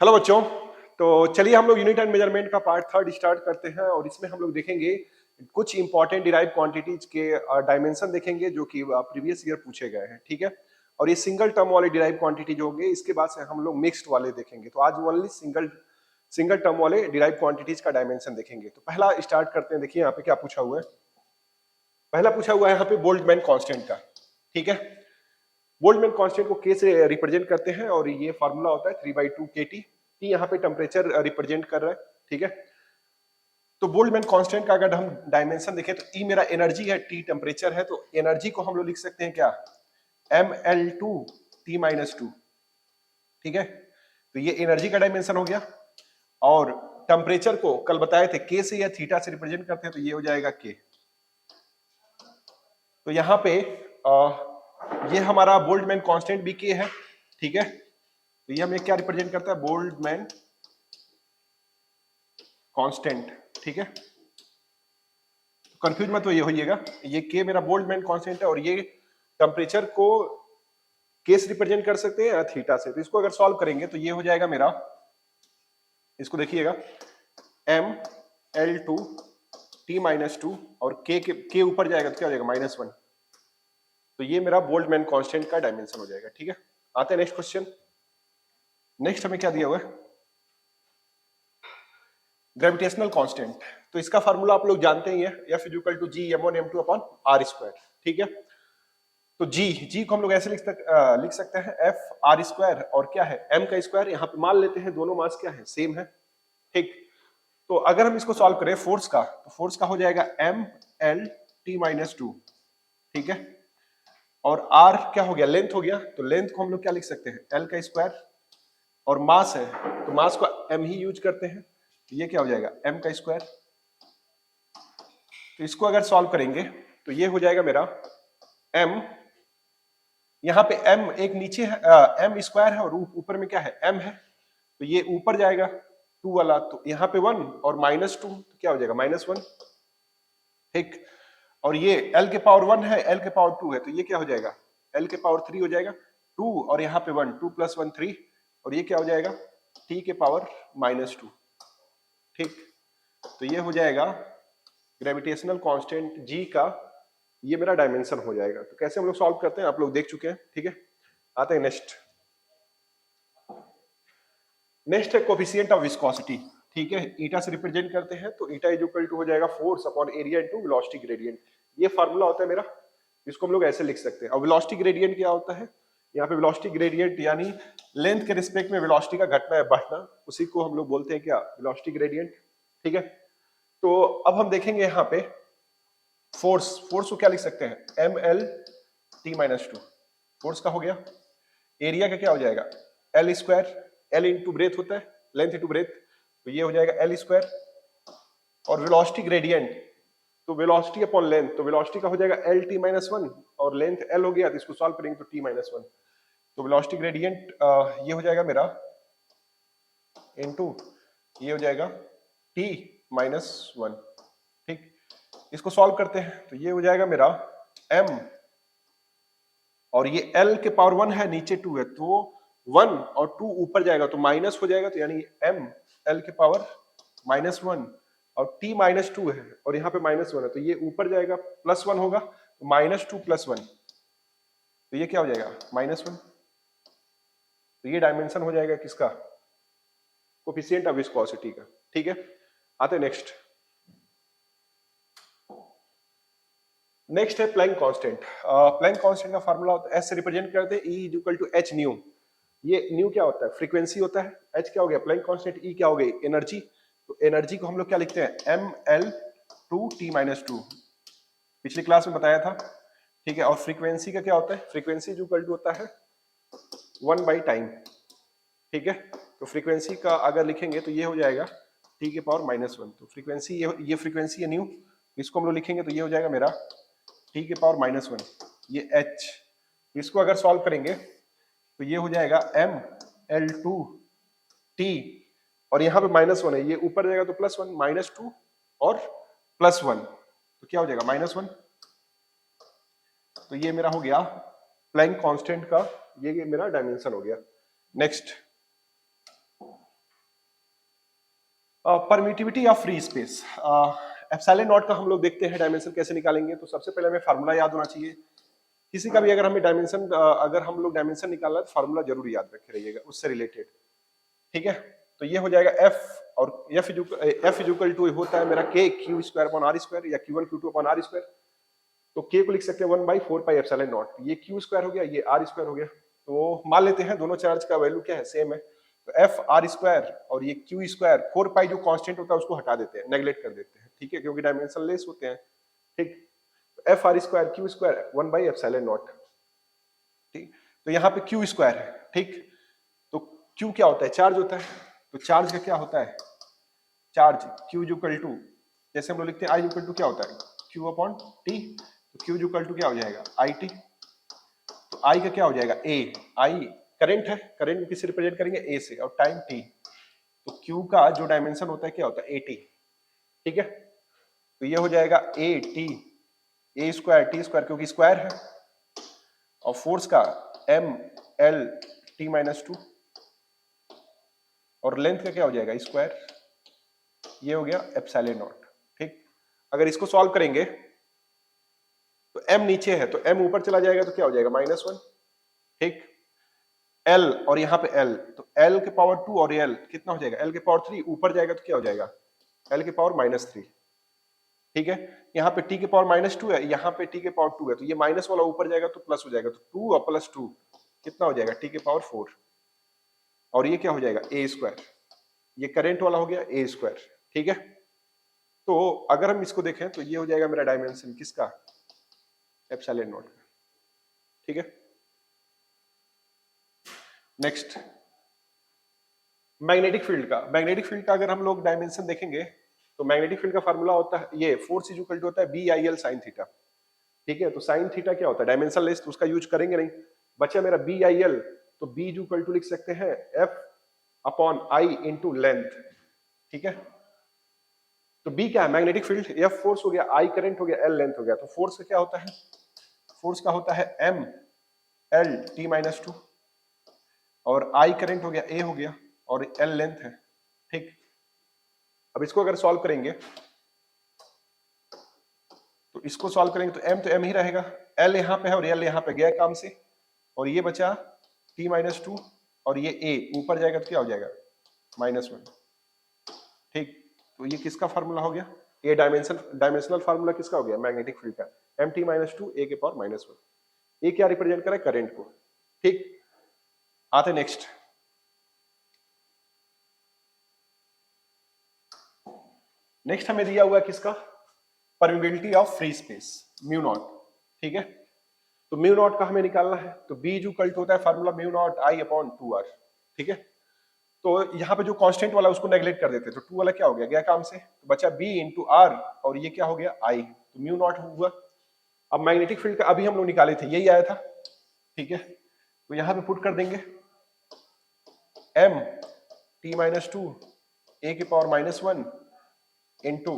Hello बच्चों। तो चलिए हम लोग यूनिट एंड मेजरमेंट का पार्ट थर्ड स्टार्ट करते हैं और इसमें हम लोग देखेंगे कुछ इंपॉर्टेंट डिराइव क्वांटिटीज के डायमेंशन देखेंगे जो कि प्रीवियस ईयर पूछे गए हैं। ठीक है। और ये सिंगल टर्म वाले डिराइव क्वांटिटी जो होंगे इसके बाद से हम लोग मिक्स्ड वाले देखेंगे। तो आज ओनली सिंगल सिंगल टर्म वाले डिराइव क्वांटिटीज का डायमेंशन देखेंगे। तो पहला स्टार्ट करते हैं। देखिए यहाँ पे क्या पूछा हुआ है। पहला पूछा हुआ है यहाँ पे बोल्ट्जमैन कांस्टेंट का। ठीक है। बोल्ट्जमैन कांस्टेंट को के से रिप्रेजेंट करते हैं और ये फार्मूला होता है 3/2 kT। टी यहाँ पे टेम्परेचर रिप्रेजेंट कर रहा है। ठीक है। तो बोल्ट्जमैन कांस्टेंट का अगर हम डायमेंशन देखें तो ई मेरा एनर्जी है, टी टेम्परेचर है, तो एनर्जी को हम लोग लिख सकते हैं क्या, ml2 t-2। ठीक है। तो ये एनर्जी का डायमेंशन हो गया। और टेम्परेचर को कल बताए थे के से या थीटा से रिप्रेजेंट करते हैं, तो ये हो जाएगा के। तो यहाँ पे ये हमारा बोल्ट्जमैन कांस्टेंट भी के है। ठीक है। तो ये हमें क्या रिप्रेजेंट करता है, बोल्ट्जमैन कांस्टेंट। ठीक है। कंफ्यूज मत ये होइएगा, ये के मेरा बोल्ट्जमैन कांस्टेंट है और ये टेम्परेचर को के से रिप्रेजेंट कर सकते हैं या थीटा से। तो इसको अगर सॉल्व करेंगे तो ये हो जाएगा मेरा, इसको देखिएगा, ml2 t-2 और के ऊपर जाएगा तो क्या हो जाएगा, -1। तो ये मेरा बोल्ट्जमैन कांस्टेंट का डायमेंशन हो जाएगा। ठीक है। आते हैं नेक्स्ट क्वेश्चन। नेक्स्ट हमें क्या दिया हुआ है, ग्रेविटेशनल कांस्टेंट। तो इसका फार्मूला आप लोग जानते ही है, F = G m1m2/r²। ठीक है। तो जी को हम लोग ऐसे लिख सकते हैं F(r²) और क्या है m का स्क्वायर। यहाँ पे मान लेते हैं दोनों मास क्या है, सेम है। ठीक। तो अगर हम इसको सॉल्व करें फोर्स का, तो फोर्स का हो जाएगा mlt-2। ठीक है। और r क्या हो गया, लेंथ हो गया। तो लेंथ को हम लोग क्या लिख सकते हैं, l का स्क्वायर। और मास है तो मास को m ही यूज करते हैं, तो ये क्या हो जाएगा, m का स्क्वायर। तो इसको अगर सॉल्व करेंगे तो ये हो जाएगा मेरा m, यहाँ पे m एक नीचे है, m स्क्वायर है और ऊपर में क्या है, m है। तो ये ऊपर जाएगा 2 वाला, तो यहाँ पे 1 और -2 तो क्या हो जाएगा, -1। ठीक। और ये l के पावर 1 है, l के पावर 2 है, तो ये क्या हो जाएगा, l के पावर 3 हो जाएगा। 2 और यहाँ पे 1, 2 + 1 3, और ये क्या हो जाएगा, t के पावर -2। ठीक। तो ये हो जाएगा ग्रेविटेशनल कांस्टेंट g का, ये मेरा डायमेंशन हो जाएगा। तो कैसे हम लोग सॉल्व करते हैं आप लोग देख चुके हैं। ठीक है। आते हैं नेक्स्ट। नेक्स्ट है कोफिशिएंट ऑफ विस्कोसिटी। ठीक है। ईटा से रिप्रेजेंट करते हैं, तो ईटा = हो जाएगा force upon area into velocity gradient. ये फार्मूला होता है मेरा, इसको हम लोग ऐसे लिख सकते हैं। और वेलोसिटी ग्रेडियंट क्या होता है, यहाँ पे वेलोसिटी ग्रेडियंट यानी लेंथ के रिस्पेक्ट में वेलोसिटी का घटना या बढ़ना, उसी को हम लोग बोलते हैं क्या, वेलोसिटी ग्रेडियंट। ठीक है। तो अब हम देखेंगे यहाँ पे फोर्स को क्या लिख सकते हैं, mlt-2। फोर्स का हो गया। एरिया का क्या हो जाएगा, l², l इंटू ब्रेथ होता है, लेंथ इंटू ब्रेथ, तो ये हो जाएगा l²। और वेलोसिटी ग्रेडियंट, तो वेलोसिटी अपॉन लेंथ, तो वेलोसिटी का हो जाएगा lt-1 और लेंथ l हो गया, तो इसको सॉल्व करेंगे तो t-1। तो वेलोसिटी ग्रेडियंट ये हो जाएगा मेरा इनटू ये हो जाएगा t-1। ठीक। इसको सॉल्व करते हैं तो ये हो जाएगा मेरा m, और ये l के पावर 1 है, नीचे 2 है, तो 1 और 2 ऊपर जाएगा तो माइनस हो जाएगा, तो यानी m l के पावर -1 और t-2 है और यहाँ पे -1 है, तो ये ऊपर जाएगा, +1 होगा, तो -2 + 1, तो ये क्या हो जाएगा, -1। तो ये डायमेंशन हो जाएगा किसका, कोफिशिएंट ऑफ विस्कोसिटी का। ठीक है। आते नेक्स्ट। नेक्स्ट है प्लैंक कांस्टेंट। प्लैंक कांस्टेंट का फार्मूला होता है, एस से रिप्रेजेंट करते हैं, E = h न्यू। ये न्यू क्या होता है, फ्रीक्वेंसी होता है। h क्या हो गया, प्लैंक कांस्टेंट। E क्या हो गई, एनर्जी। तो एनर्जी को हम लोग क्या लिखते हैं, ml2 t-2, पिछली क्लास में बताया था। ठीक है। और फ्रीक्वेंसी का क्या होता है, फ्रीक्वेंसी = होता है 1/टाइम। ठीक है। तो फ्रीक्वेंसी का अगर लिखेंगे तो ये हो जाएगा t के पावर -1। तो फ्रीक्वेंसी ये फ्रीक्वेंसी है न्यू, इसको हम लोग लिखेंगे तो ये हो जाएगा मेरा t के पावर -1, ये h। इसको अगर सॉल्व करेंगे तो ये हो जाएगा ml2 t, और यहाँ पे -1 है, ये ऊपर जाएगा तो +1, -2 और +1, तो क्या हो जाएगा, -1। तो ये मेरा हो गया प्लैंक कांस्टेंट का, ये मेरा डायमेंशन हो गया। Next. Permittivity of free space, epsilon not का हम लोग देखते हैं डायमेंशन कैसे निकालेंगे। तो सबसे पहले हमें फार्मूला याद होना चाहिए। किसी का भी अगर हमें डायमेंशन अगर हम लोग डायमेंशन निकालना है तो फार्मूला जरूर याद रखे रहिएगा उससे रिलेटेड, ठीक है। तो ये हो जाएगा एफ, और एफ इजुकल टू होता है मेरा K Q square upon R square, या Q one Q two upon R square. तो के को लिख सकते हैं 1/4 पाई एप्सिलॉन नॉट, ये क्यू स्क्वायर हो गया, ये आर स्क्वायर हो गया। तो मान लेते हैं दोनों चार्ज का वैल्यू क्या है, सेम है। तो एफ आर स्क्वायर और ये क्यू स्क्वायर, 4 पाई जो कांस्टेंट होता है उसको हटा देते हैं, नेग्लेक्ट कर देते हैं, ठीक है, क्योंकि डायमेंशन लेस होते हैं, ठीक। F R square Q square 1/एप्सिलॉन नॉट, ठीक। तो यहाँ पे क्यू स्क्वायर है, ठीक। तो क्यू क्या होता है, चार्ज होता है। तो चार्ज का क्या होता है, चार्ज क्यू इक्वल टू, जैसे हम लोग लिखते हैं आई इक्वल टू क्या होता है, क्यू अपॉन टी। तो क्यू इक्वल टू क्या हो जाएगा, आई टी। तो आई का क्या हो जाएगा, ए। आई करंट है, करंट को किससे रिप्रेजेंट करेंगे, ए से, और टाइम टी। तो क्यू का जो डायमेंशन होता है क्या होता है, ए टी, ठीक है। तो ये हो जाएगा a t, a square t square, क्योंकि स्क्वायर है, और फोर्स का M L T minus two, और लेंथ का क्या हो जाएगा, स्क्वायर। ये हो गया एप्सिलॉन नॉट, ठीक। अगर इसको सॉल्व करेंगे तो m नीचे है तो m ऊपर चला जाएगा तो क्या हो जाएगा, -1, ठीक। l और यहाँ पे l, तो l के पावर 2 और l कितना हो जाएगा, l के पावर 3, ऊपर जाएगा तो क्या हो जाएगा, l के पावर -3, ठीक है। यहाँ पे t के पावर -2 है, यहाँ पे t के पावर 2 है, तो ये माइनस वाला ऊपर जाएगा तो प्लस हो जाएगा, तो 2 और +2 कितना हो जाएगा, t के पावर 4, और ये क्या हो जाएगा, a स्क्वायर। ये करंट वाला हो गया a स्क्वायर, ठीक है। तो अगर हम इसको देखें तो ये हो जाएगा मेरा डायमेंशन किसका, एप्सिलॉन नॉट का, ठीक है। नेक्स्ट मैग्नेटिक फील्ड का, मैग्नेटिक फील्ड का अगर हम लोग डायमेंशन देखेंगे तो मैग्नेटिक फील्ड का फार्मूला होता है, ये फोर्स इज इक्वल टू होता है BIL sin थीटा, ठीक है। तो sin थीटा क्या होता है, डायमेंशन लेस, तो उसका यूज करेंगे नहीं, बचा मेरा BIL। तो B इज इक्वल टू लिख सकते हैं F upon I into length, ठीक है। तो B क्या है, मैग्नेटिक फील्ड, F फोर्स हो गया, I करंट हो गया, L लेंथ हो गया। तो फोर्स का क्या होता है, फोर्स का होता है M L T माइनस 2, और I करंट हो गया, A हो गया, और L लेंथ है, ठीक। अब इसको अगर सॉल्व करेंगे तो इसको सॉल्व करेंगे तो M ही रहेगा, L यहाँ पे है और L यहाँ पे गया काम से, और ये बचा T माइनस 2, और ये A ऊपर जाएगा तो क्या हो जाएगा, -1, ठीक। तो ये किसका फार्मूला हो गया, ये डायमेंशनल फार्मूला किसका हो गया, मैग्नेटिक फील्ड का, MT माइनस 2 A के पावर -1। ये क्या रिप्रेजेंट करे, करंट को, ठीक। आते नेक्स्ट, नेक्स्ट हमें दिया हुआ है किसका, permeability of free space, mu naught, ठीक है। तो म्यू नॉट का हमें निकालना है, तो B जो कल्ट होता है formula mu naught I upon 2R, ठीक है। तो यहाँ पे जो कांस्टेंट वाला उसको नेग्लेक्ट कर देते, तो 2 वाला क्या हो गया, गया काम से, तो बचा B इंटू R, और ये क्या हो गया, I, तो म्यू नॉट हुआ। अब मैग्नेटिक फील्ड का अभी हम लोग निकाले थे, यही आया था, ठीक है। तो यहाँ पे पुट कर देंगे M T माइनस 2 A के पावर -1 इंटू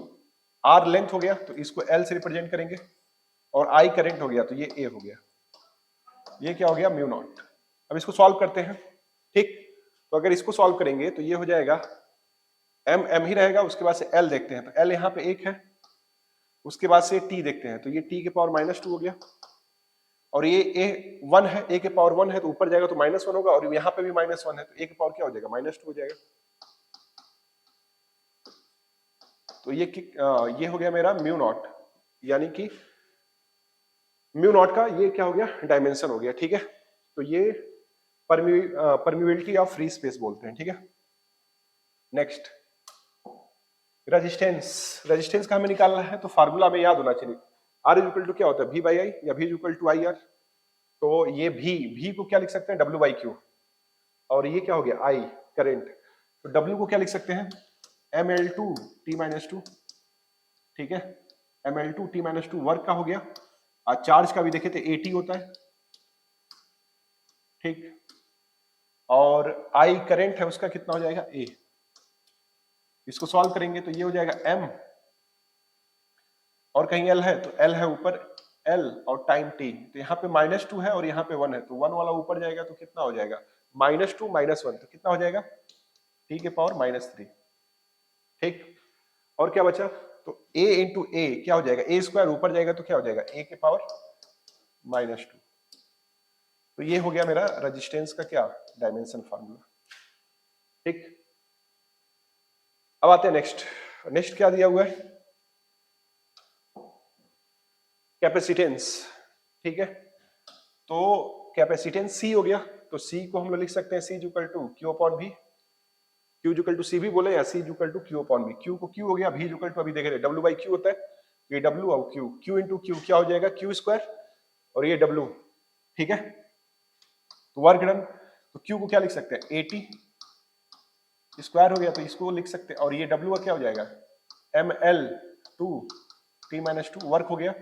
R लेंथ हो गया, तो इसको L से रिप्रेजेंट करेंगे, और I करंट हो गया, तो ये A हो गया, ये क्या हो गया, म्यू नॉट। अब इसको सॉल्व करते हैं, ठीक। तो अगर इसको सॉल्व करेंगे तो ये हो जाएगा M ही रहेगा, उसके बाद से L देखते हैं, तो L यहाँ पे 1 है, उसके बाद से T देखते हैं, तो ये T के पावर -2 हो गया, और ये A 1 है, A के पावर 1 है तो ऊपर जाएगा तो -1 होगा, और यहाँ पे भी -1 है तो A के पावर क्या हो जाएगा, -2 हो जाएगा। तो ये हो गया मेरा म्यू नॉट, यानी कि म्यू नॉट का ये क्या हो गया, डायमेंशन हो गया, ठीक है। तो ये परमिबिलिटी ऑफ फ्री स्पेस बोलते हैं, ठीक है। नेक्स्ट रेजिस्टेंस, रेजिस्टेंस का हमें निकालना है, तो फार्मूला में याद होना चाहिए, R इक्वल टू क्या होता है, V बाई आई, या V इक्वल टू IR। तो ये V को क्या लिख सकते हैं, W बाई क्यू, और ये क्या हो गया, I करंट। तो W को क्या लिख सकते हैं, ML2 T माइनस 2, ठीक है। ML2 T माइनस 2 वर्क का हो गया, और चार्ज का भी देखे थे AT होता है, ठीक। और I करंट है, उसका कितना हो जाएगा, A। इसको सॉल्व करेंगे तो ये हो जाएगा M, और कहीं L है तो L है ऊपर, L और टाइम T, तो यहाँ पे -2 है और यहाँ पे 1 है, तो 1 वाला ऊपर जाएगा तो कितना हो जाएगा, -2 -1, तो कितना हो जाएगा, T के पावर -3, ठीक। और क्या बचा, तो a इंटू ए क्या हो जाएगा, ए स्क्वायर ऊपर जाएगा तो क्या हो जाएगा a के पावर -2। तो ये हो गया मेरा रेजिस्टेंस का क्या डायमेंशन फार्मूला। ठीक, अब आते हैं नेक्स्ट। नेक्स्ट क्या दिया हुआ है, कैपेसिटेंस। ठीक है, तो कैपेसिटेंस C हो गया, तो C को हम लोग लिख सकते हैं C equal to Q upon V। Q equal to C भी बोले या C equal to Q upon V। Q को Q हो गया, V इक्वल टू अभी देख रहे W बाई Q होता है, ये W और Q, Q इंटू Q क्या हो जाएगा Q स्क्वायर और ये W। ठीक है, तो वर्क डन, तो Q को क्या लिख सकते हैं 80 स्क्वायर हो गया, तो इसको लिख सकते हैं, और ये W का क्या हो जाएगा ML 2 T-2 वर्क हो गया।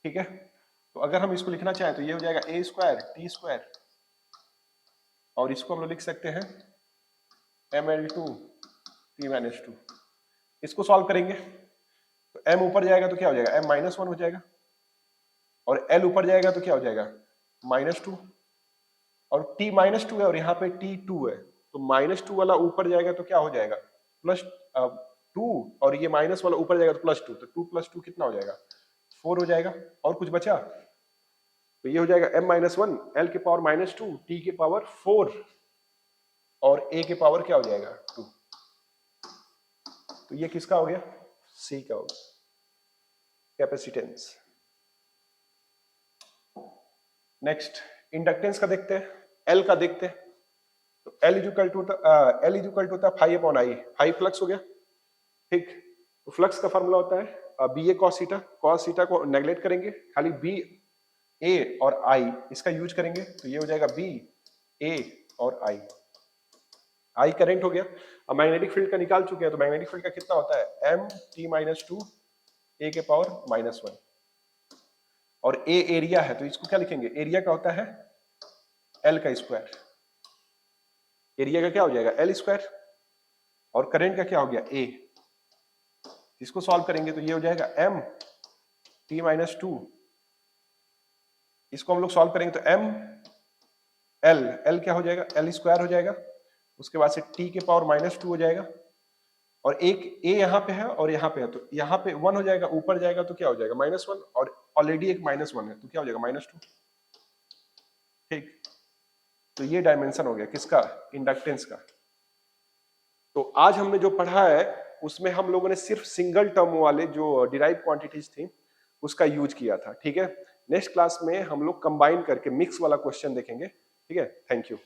ठीक है, तो अगर हम इसको लिखना चाहें तो ये हो जाएगा a स्क्वायर T स्क्वायर, और इसको हम लोग लिख सकते हैं ML2 T-2। इसको सॉल्व करेंगे तो m ऊपर जाएगा तो क्या हो जाएगा m-1 हो जाएगा, और l ऊपर जाएगा तो क्या हो जाएगा -2, और t-2 है और यहाँ पे t2 है, तो -2 वाला ऊपर जाएगा तो क्या हो जाएगा +2, और ये माइनस वाला ऊपर जाएगा तो +2, तो 2 + 2 कितना हो जाएगा 4 हो जाएगा। और कुछ बचा, तो ये हो जाएगा m-1 l के पावर -2 t के पावर 4 और a के पावर क्या हो जाएगा 2। तो ये किसका हो गया C का हो गया कैपेसिटेंस। नेक्स्ट इंडक्टेंस का देखते हैं, L का देखते हैं। तो L इक्वल टू होता है 5/I, 5 फ्लक्स हो गया। ठीक, तो फ्लक्स का फॉर्मूला होता है BA cos theta, cos theta को नेगलेक्ट करेंगे, खाली BA और I इसका यूज करेंगे, तो ये हो जाएगा BA और I करंट हो गया। अब मैग्नेटिक फील्ड का निकाल चुके हैं, तो मैग्नेटिक फील्ड का कितना होता है MT-2 A के पावर -1, और A एरिया है, तो इसको क्या लिखेंगे, एरिया का होता है L का स्क्वायर, एरिया का क्या हो जाएगा L स्क्वायर, और करंट का क्या हो गया A। इसको सॉल्व करेंगे तो ये हो जाएगा MT-2, इसको हम लोग सॉल्व करेंगे तो L क्या हो जाएगा L स्क्वायर हो जाएगा, उसके बाद से T के पावर -2 हो जाएगा, और एक A यहाँ पे है और यहाँ पे है, तो यहाँ पे 1 हो जाएगा, ऊपर जाएगा तो क्या हो जाएगा -1, और ऑलरेडी एक -1 है तो क्या हो जाएगा -2। ठीक, तो ये डायमेंशन हो गया किसका इंडक्टेंस का। तो आज हमने जो पढ़ा है उसमें हम लोगों ने सिर्फ सिंगल टर्म वाले जो डिराइव क्वांटिटीज थी उसका यूज किया था। ठीक है, नेक्स्ट क्लास में हम लोग कंबाइन करके मिक्स वाला क्वेश्चन देखेंगे। ठीक है, थैंक यू।